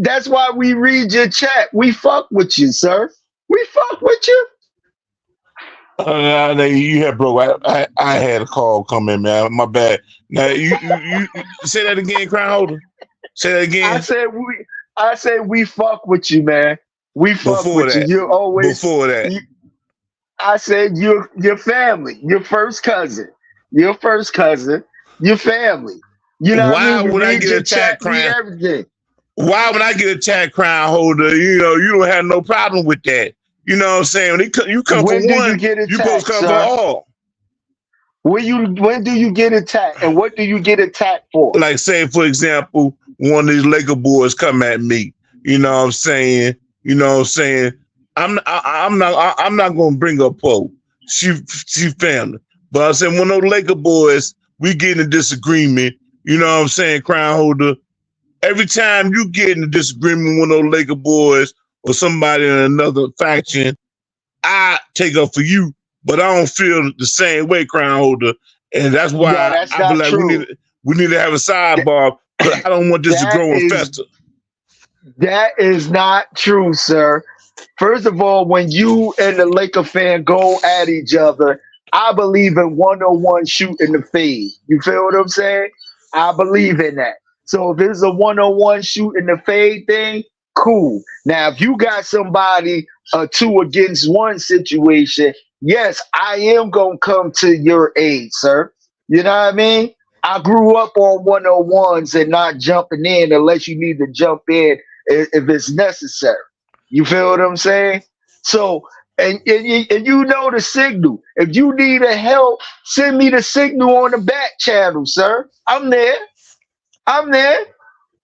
That's why we read your chat. We fuck with you, sir. We fuck with you. You had broke. I had a call come in, man. My bad. Now you say that again, Crown Holder. Say that again. I said we fuck with you, man. We fuck Before with you. that. You're always Before that. I said your family, your first cousin, your family. You know what I Why mean? would I Read get your a chat, read Crown? everything. Why would I get a chat, Crown Holder? You know, you don't have no problem with that. You know what I'm saying? When you come When for do one, you get you supposed attacked, to come for sir? all. When do you get attacked, and what do you get attacked for? Like, say, for example, one of these Laker boys come at me. You know what I'm saying? You know what I'm saying? I'm not gonna bring up Poe. She family. But I said one of those Laker boys, we get in a disagreement. You know what I'm saying, Crown Holder? Every time you get in a disagreement with one of those Laker boys or somebody in another faction, I take up for you, but I don't feel the same way, Crown Holder. And that's why that's I not feel like true. we need to have a sidebar. I don't want this to grow and fester. That is not true, sir. First of all, when you and the Laker fan go at each other, I believe in 101 shooting the fade. You feel what I'm saying? I believe in that. So if there's a 101 shooting the fade thing, cool. Now, if you got somebody a 2 against 1 situation, yes, I am gonna come to your aid, sir. You know what I mean? I grew up on 101s and not jumping in unless you need to jump in if it's necessary. You feel what I'm saying? So, and you know the signal. If you need a help, send me the signal on the back channel, sir. I'm there.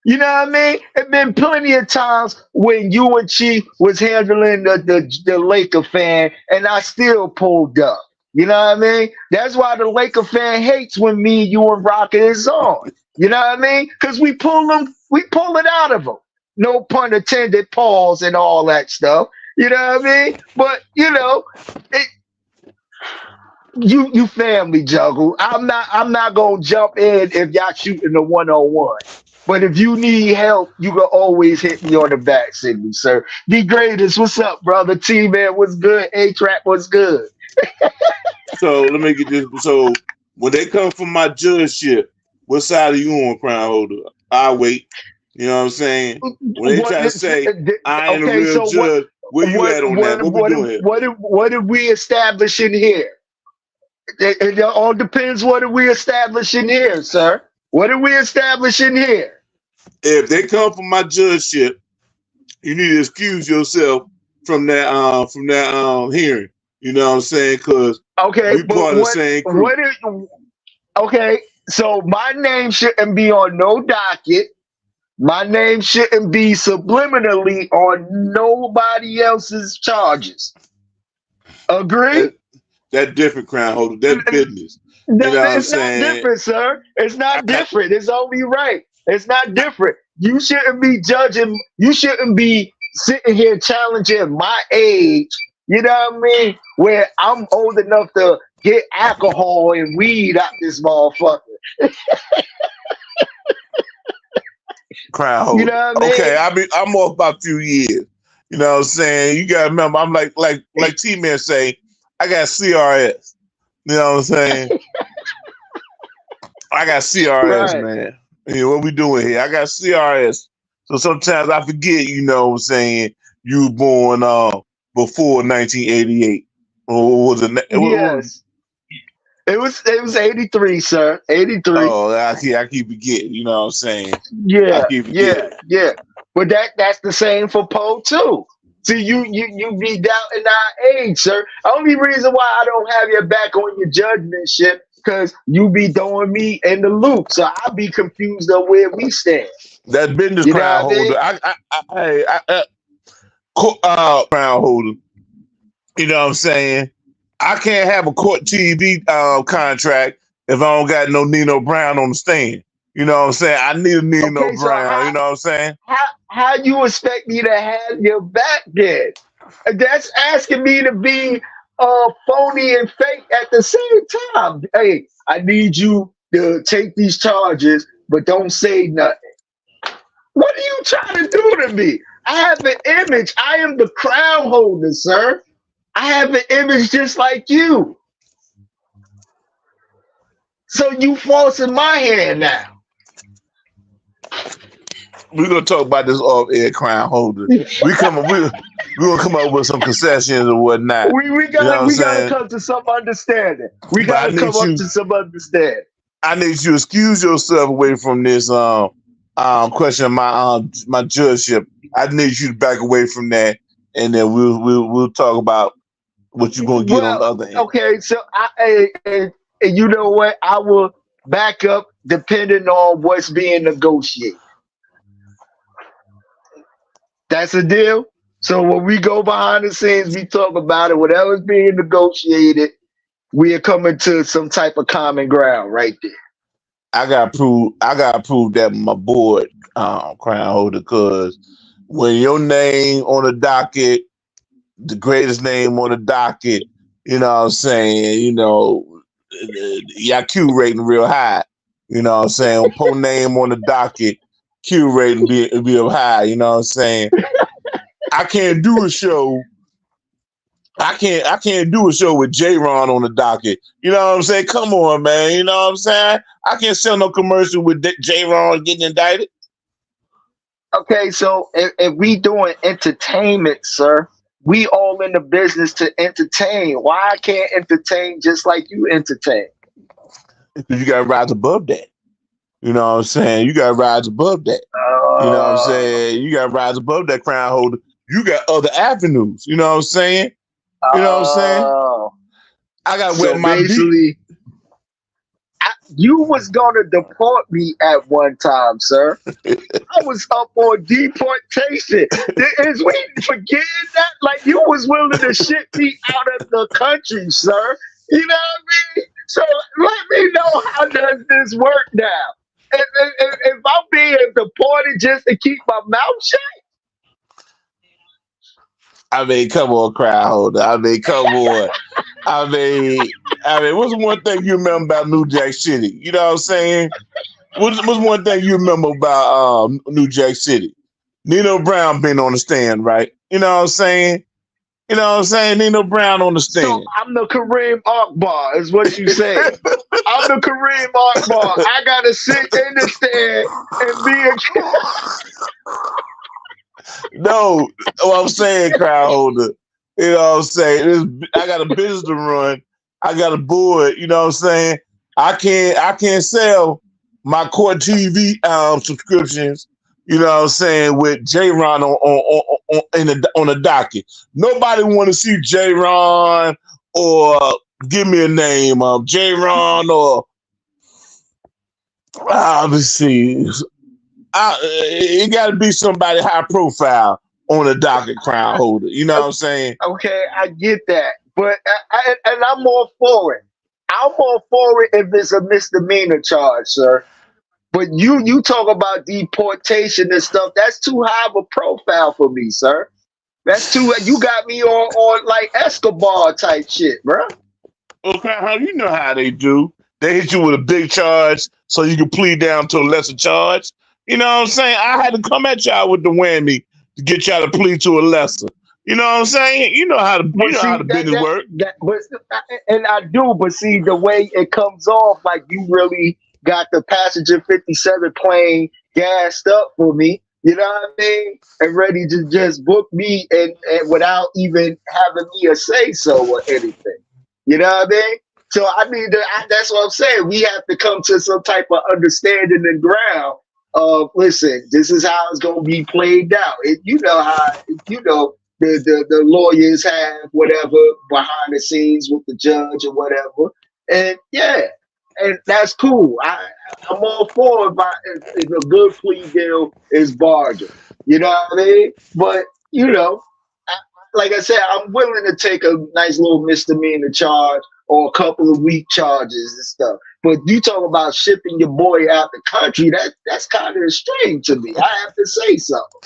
You know what I mean? It's been plenty of times when you and Chief was handling the Laker fan, and I still pulled up. You know what I mean? That's why the Laker fan hates when me, you, and Rocket is on. You know what I mean? Because we pull it out of them. No pun intended, pause and all that stuff. You know what I mean? But you know, you family juggle. I'm not gonna jump in if y'all shooting the 1-on-1. But if you need help, you can always hit me on the back signal, sir. The greatest, what's up, brother? T-Man, what's good? A-Trap, what's good? So let me get this. So when they come from my judgeship, what side are you on, Crown Holder? I'll wait. You know what I'm saying? When they try to say I ain't a real judge, where you at on that? What we doing here? What did we establish in here? It all depends what are we establishing here, sir. What are we establishing here? If they come from my judgeship, you need to excuse yourself from that hearing. You know what I'm saying? Because okay, we part of the same crew. Okay, so my name shouldn't be on no docket. My name shouldn't be subliminally on nobody else's charges. Agree? That's different, Crown Holder. That's business. It's not different, sir. It's not different. It's only right. It's not different. You shouldn't be judging. You shouldn't be sitting here challenging my age. You know what I mean? Where I'm old enough to get alcohol and weed out this motherfucker. Crown Holder. You know what I mean? Okay, I'm off by a few years. You know what I'm saying? You gotta remember, I'm like T-Man say, I got CRS. You know what I'm saying? I got CRS, right. Man. You know, what we doing here? I got CRS. So sometimes I forget, you know what I'm saying, you were born before 1988. Or was it? Yes. It was 83, sir. 83. Oh, I keep forgetting, you know what I'm saying? Yeah. But that's the same for Poe too. See, you be doubting our age, sir. Only reason why I don't have your back on your judgment shit, because you be throwing me in the loop. So I be confused of where we stand. That's business, Crown Holder. Crown Holder. You know what I'm saying? I can't have a court TV contract if I don't got no Nino Brown on the stand. You know what I'm saying? I need a Nino Brown. You know what I'm saying? How you expect me to have your back then? That's asking me to be phony and fake at the same time. Hey, I need you to take these charges, but don't say nothing. What are you trying to do to me? I have an image. I am the crown holder, sir. I have an image just like you. So you forcing my hand now. We're gonna talk about this off-air, crown holder. We're gonna come up with some concessions or whatnot. We gotta come to some understanding. We gotta come up to some understanding. I need you to excuse yourself away from this question of my judgeship. I need you to back away from that, and then we'll talk about what you're gonna get on the other end. Okay, so and you know what? I will back up depending on what's being negotiated. That's a deal. So when we go behind the scenes, we talk about it. Whatever's being negotiated, we are coming to some type of common ground right there. I gotta prove that my board, crown holder, because when your name on the docket, the greatest name on the docket, you know what I'm saying, you know, your Q rating real high. You know what I'm saying? Poe name on the docket, Q rating be real high, you know what I'm saying? I can't do a show. I can't do a show with J-Ron on the docket. You know what I'm saying? Come on, man. You know what I'm saying? I can't sell no commercial with J-Ron getting indicted. Okay, so if we doing entertainment, sir, we all in the business to entertain. Why I can't entertain just like you entertain? Because you gotta rise above that. You know what I'm saying? You gotta rise above that. You know what I'm saying? You gotta rise above that, crown holder. You got other avenues. You know what I'm saying? You know what I'm saying? I got wet my beat. You was gonna deport me at one time, sir. I was up on deportation. Is we forgetting that? Like you was willing to ship me out of the country, sir. You know what I mean? So let me know, how does this work now? If I'm being deported just to keep my mouth shut? I mean, come on, crowd holder. I mean, come on. I mean, what's one thing you remember about New Jack City? You know what I'm saying? What's one thing you remember about New Jack City? Nino Brown being on the stand, right? You know what I'm saying? You know what I'm saying? Nino Brown on the stand. So I'm the Kareem Akbar, is what you say. I'm the Kareem Akbar. I gotta sit in the stand and be a No, what I'm saying, crowd holder. You know what I'm saying? I got a business to run. I got a board. You know what I'm saying? I can't sell my Court TV subscriptions. You know what I'm saying, with J-Ron on the docket. Nobody want to see J-Ron or give me a name of J-Ron or let's see. It got to be somebody high profile on the docket, crown holder. You know what I'm saying? Okay, I get that, but I'm all for it. I'm all for it if it's a misdemeanor charge, sir. But you talk about deportation and stuff. That's too high of a profile for me, sir. That's too. You got me on like Escobar type shit, bro. Well, how you know how they do? They hit you with a big charge so you can plead down to a lesser charge. You know what I'm saying? I had to come at y'all with the whammy to get y'all to plead to a lesser. You know what I'm saying? You know how the business work. And I do, but see the way it comes off, like you really got the passenger 57 plane gassed up for me. You know what I mean? And ready to just book me and without even having me a say so or anything. You know what I mean? So I need to. That's what I'm saying. We have to come to some type of understanding and ground. Listen, this is how it's gonna be played out. You know how the lawyers have whatever behind the scenes with the judge or whatever, and yeah, and that's cool. I'm all for it. If a good plea deal is bargain, you know what I mean. But you know, like I said, I'm willing to take a nice little misdemeanor charge or a couple of weak charges and stuff. But you talk about shipping your boy out the country, that's kind of strange to me. I have to say something.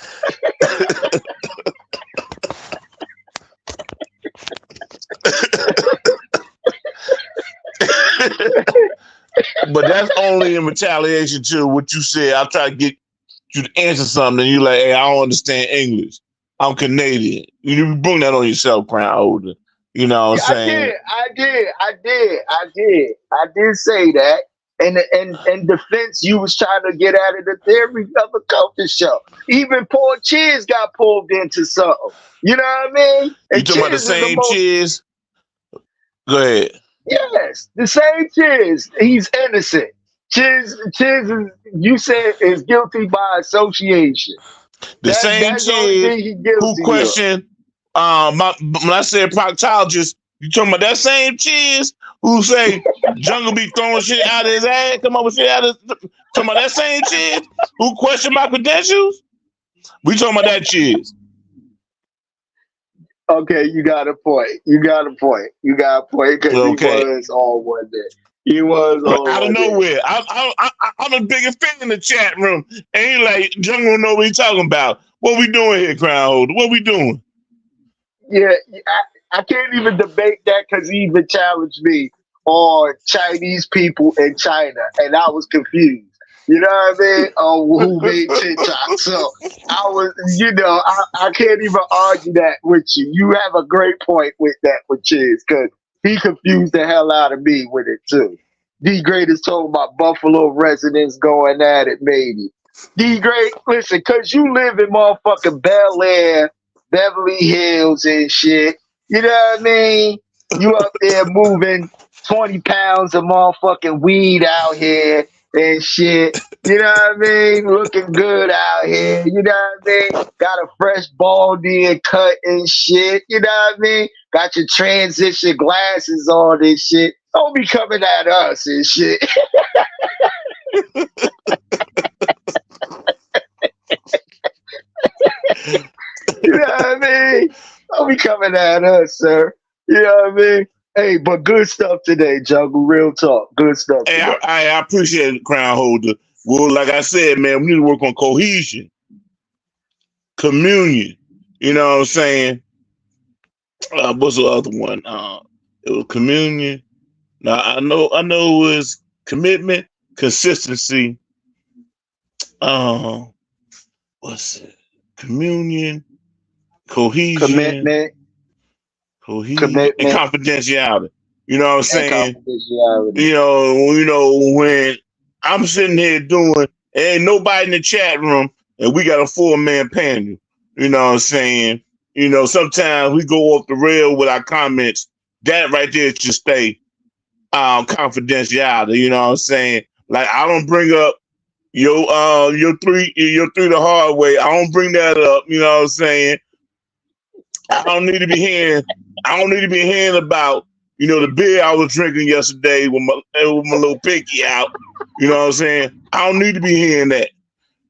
But that's only in retaliation to what you said. I'll try to get you to answer something, and you like, hey, I don't understand English. I'm Canadian. You bring that on yourself, Crown Holder. You know what I'm Yeah, saying? I did say that. And in defense, you was trying to get at it at every other culture show. Even poor Chiz got pulled into something. You know what I mean? You And talking about the Chiz is the same most, cheers? Go ahead. yes, the same Chiz. He's innocent. Chiz is, you said, is guilty by association. The same That's the only cheers thing he's who guilty of. questioned when I said proctologist, you talking about that same cheers who say Jungle be throwing shit out of his ass, come up with shit out of talking about that same cheers who questioned my credentials? We talking about that cheers. Okay, you got a point. You got a point. You got a point because he Okay. was on one day. He was on Out of one day. nowhere. I'm the biggest fan in the chat room. And he like, Jungle know what he talking about. What we doing here, Crown Holder? What we doing? Yeah, I can't even debate that because he even challenged me on Chinese people in China, and I was confused. You know what I mean? On who made TikTok. So I was, I can't even argue that with you. You have a great point with that with Chiz because he confused the hell out of me with it too. D Great is talking about Buffalo residents going at it, maybe. D Great, listen, because you live in motherfucking Bel Air, Beverly Hills and shit. You know what I mean? You up there moving 20 pounds of motherfucking weed out here and shit. You know what I mean? Looking good out here. You know what I mean? Got a fresh baldy and cut and shit. You know what I mean? Got your transition glasses on and shit. Don't be coming at us and shit. You know what I mean? Don't be coming at us, sir. You know what I mean? Hey, but good stuff today, Jungle. Real talk. Good stuff Hey, today. I appreciate it, Crown Holder. Well, like I said, man, we need to work on cohesion, communion. You know what I'm saying? What's the other one? It was communion. Now I know it was commitment, consistency. What's it? Communion, cohesion, Commitment, and confidentiality. You know what I'm and saying? confidentiality. You know when I'm sitting here doing, ain't nobody in the chat room, and we got a 4-man panel. You know what I'm saying? You know, sometimes we go off the rail with our comments. That right there should stay confidentiality. You know what I'm saying? Like I don't bring up your three the hard way. I don't bring that up. You know what I'm saying? I don't need to be hearing about, the beer I was drinking yesterday with my little pinky out. You know what I'm saying? I don't need to be hearing that.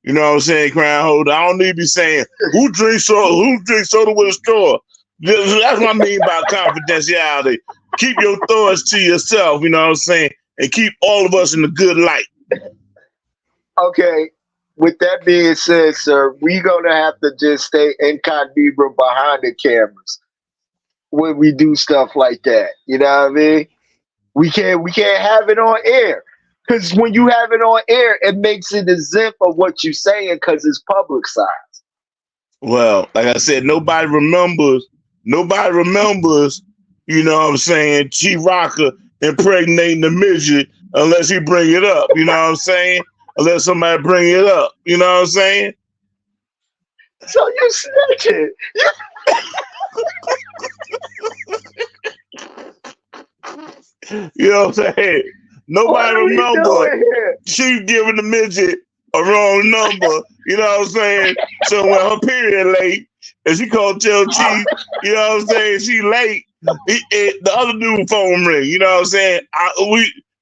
You know what I'm saying, Crown Holder? I don't need to be saying who drinks soda with a straw. That's what I mean by confidentiality. Keep your thoughts to yourself, you know what I'm saying? And keep all of us in a good light. Okay. With that being said, sir, we gonna have to just stay incognito behind the cameras when we do stuff like that. You know what I mean? We can't have it on air. Because when you have it on air, it makes it exempt of what you're saying because it's public size. Well, like I said, nobody remembers, you know what I'm saying, G-Rocker impregnating the midget unless he bring it up, you know what I'm saying? Unless somebody bring it up, you know what I'm saying? So you snitching. You know what I'm saying? Nobody remember she giving the midget a wrong number, you know what I'm saying? So when her period late, and she called tell Chief, you know what I'm saying, she late, the other dude phone ring, you know what I'm saying?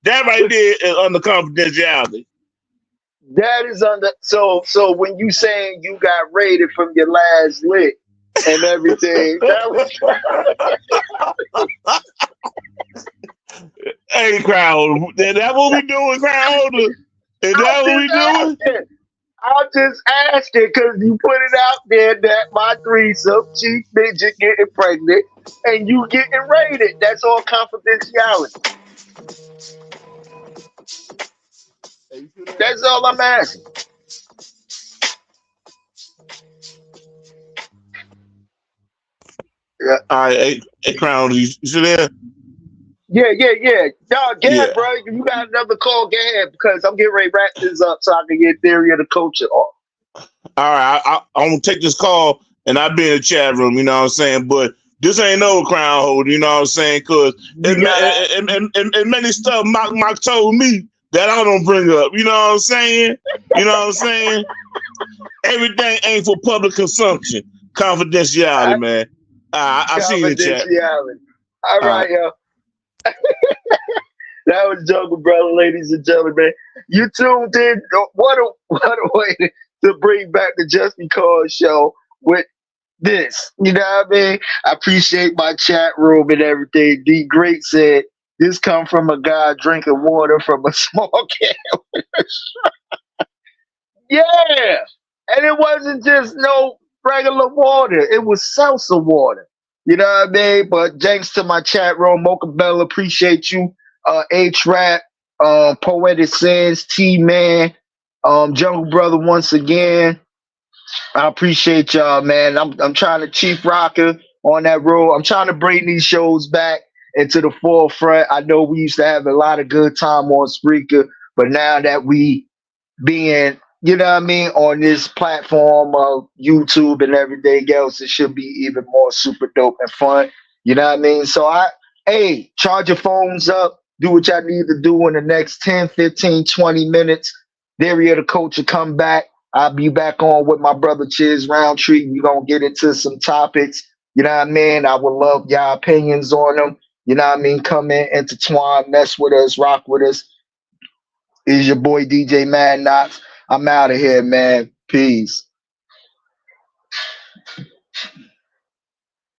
That right there is under confidentiality. That is under so when you saying you got raided from your last lick and everything, that was Hey, Crown, is that what we doing, Crown? Is that what we doing? I'm just asking because you put it out there that my threesome, Chief Midget getting pregnant, and you getting raided. That's all confidentiality. That's all I'm asking. All right, hey, Crown, you still there? Yeah. Y'all, get Yeah. ahead, bro. You got another call, get ahead, because I'm getting ready to wrap this up so I can get theory of the culture off. All right, I'm gonna take this call and I'll be in the chat room. You know what I'm saying? But this ain't no Crown holder. You know what I'm saying? Because it many stuff Mock told me that I don't bring up. You know what I'm saying? You know what I'm saying? Everything ain't for public consumption. Confidentiality, man. I see you in the chat. All right, yo. That was Jungle Brother, ladies and gentlemen. You tuned in. What a way to bring back the Just Because show with this. You know what I mean? I appreciate my chat room and everything. D Great said, this come from a guy drinking water from a small can. Yeah. And it wasn't just no regular water. It was salsa water. You know what I mean? But thanks to my chat room, Mocha Bell, appreciate you. H-Rap, Poetic Sins, T-Man, Jungle Brother once again. I appreciate y'all, man. I'm trying to Chief Rocker on that road. I'm trying to bring these shows back into the forefront. I know we used to have a lot of good time on Spreaker, but now that we being, you know what I mean, on this platform of YouTube and everything else, it should be even more super dope and fun. You know what I mean? So charge your phones up, do what y'all need to do in the next 10, 15, 20 minutes. Theory of the Culture come back. I'll be back on with my brother Chiz Roundtree. We're going to get into some topics. You know what I mean? I would love y'all opinions on them. You know what I mean? Come in, intertwine, mess with us, rock with us. Is your boy DJ Mad Knox. I'm out of here, man. Peace.